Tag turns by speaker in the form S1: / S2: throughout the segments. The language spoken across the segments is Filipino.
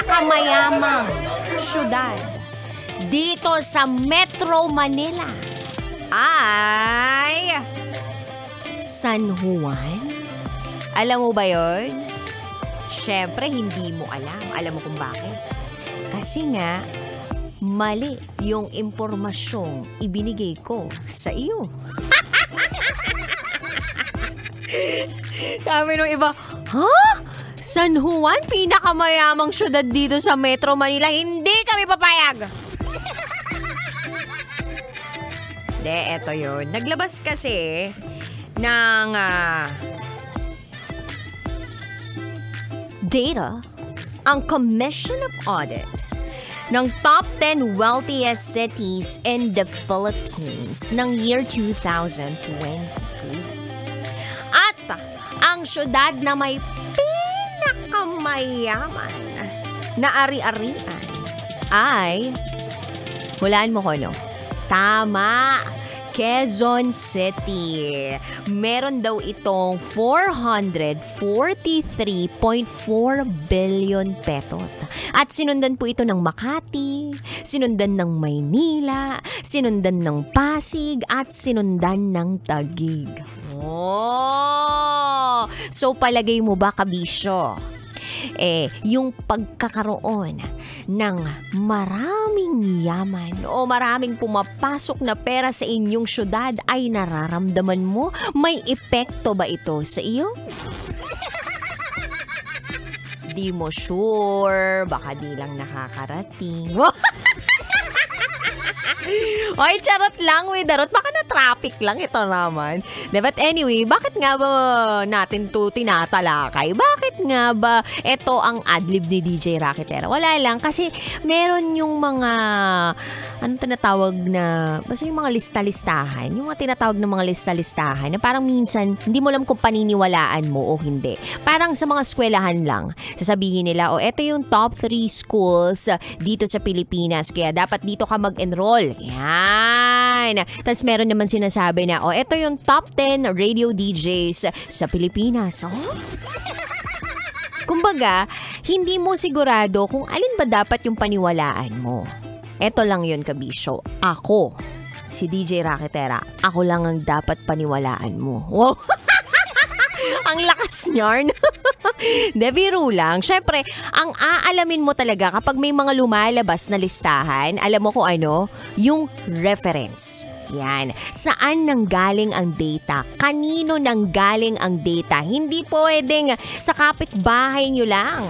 S1: pinakamayamang syudad dito sa Metro Manila ay San Juan. Alam mo ba yon? Siyempre, hindi mo alam. Alam mo kung bakit? Kasi nga, mali yung impormasyong ibinigay ko sa iyo. Sabi nung iba, San Juan, pinakamayamang syudad dito sa Metro Manila. Hindi kami papayag. De, eto yun. Naglabas kasi ng data ang Commission of Audit ng top 10 wealthiest cities in the Philippines ng year 2022. At ang syudad na may pinakamayaman na ari-arian ay, hulaan mo ko, no? Tama! Quezon City. Meron daw itong 443.4 billion petot. At sinundan po ito ng Makati, sinundan ng Maynila, sinundan ng Pasig, at sinundan ng Taguig. Oh! So palagay mo ba, kabisyo? Yung pagkakaroon ng maraming yaman o maraming pumapasok na pera sa inyong syudad ay nararamdaman mo? May epekto ba ito sa iyo? Di mo sure, baka di lang nakakarating. Oy, charot lang, Widarot. Baka na-traffic lang ito naman. But anyway, bakit nga ba natin to tinatalakay? Bakit nga ba ito ang adlib ni DJ Rakitera? Wala lang, kasi meron yung mga, anong tinatawag na, basta yung mga lista-listahan. Yung mga tinatawag na mga lista-listahan na parang minsan, hindi mo alam kung paniniwalaan mo o hindi. Parang sa mga eskwelahan lang, sasabihin nila, eto yung top 3 schools dito sa Pilipinas, kaya dapat dito ka mag-enroll. Yan. Tapos meron naman sinasabi na, ito yung top 10 radio DJs sa Pilipinas. Kumbaga, hindi mo sigurado kung alin ba dapat yung paniwalaan mo. Ito lang yun, kabisyo. Ako, si DJ Rakitera, ako lang ang dapat paniwalaan mo. Wow! Ang lakas yarn. Biro lang. Siyempre, ang aalamin mo talaga kapag may mga lumalabas na listahan, alam mo kung ano? Yung reference. Yan. Saan nanggaling ang data? Kanino nanggaling ang data? Hindi pwedeng sa kapitbahay nyo lang.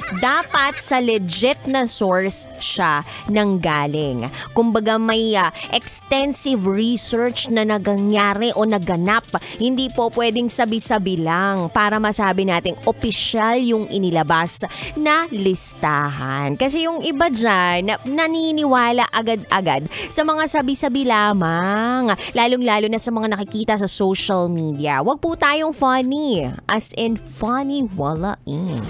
S1: Dapat sa legit na source siya nanggaling. Kumbaga may extensive research na nagangyari o naganap. Hindi po pwedeng sabi-sabi lang para masabi nating opisyal yung inilabas na listahan. Kasi yung iba dyan, naniniwala agad-agad sa mga sabi-sabi lamang. Lalong-lalo na sa mga nakikita sa social media. Huwag po tayong funny. As in funny walain.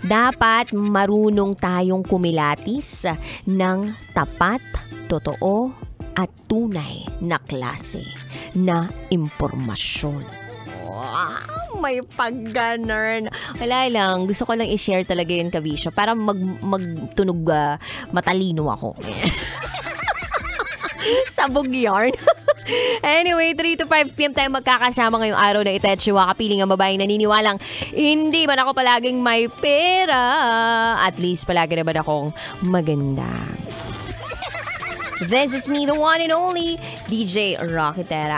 S1: Dapat marunong tayong kumilatis ng tapat, totoo at tunay na klase na impormasyon. Wow, may pag-ganern. Wala lang, gusto ko lang i-share talaga yun, kabisyo, para magtunog matalino ako. Sabog yarn. Anyway, 3 to 5 p.m. tayo magkakasama ngayong araw na ito at siwa kapiling ang babaeng naniniwalang hindi man ako palaging may pera. At least palagi naman akong maganda. This is me, the one and only DJ Rakitera.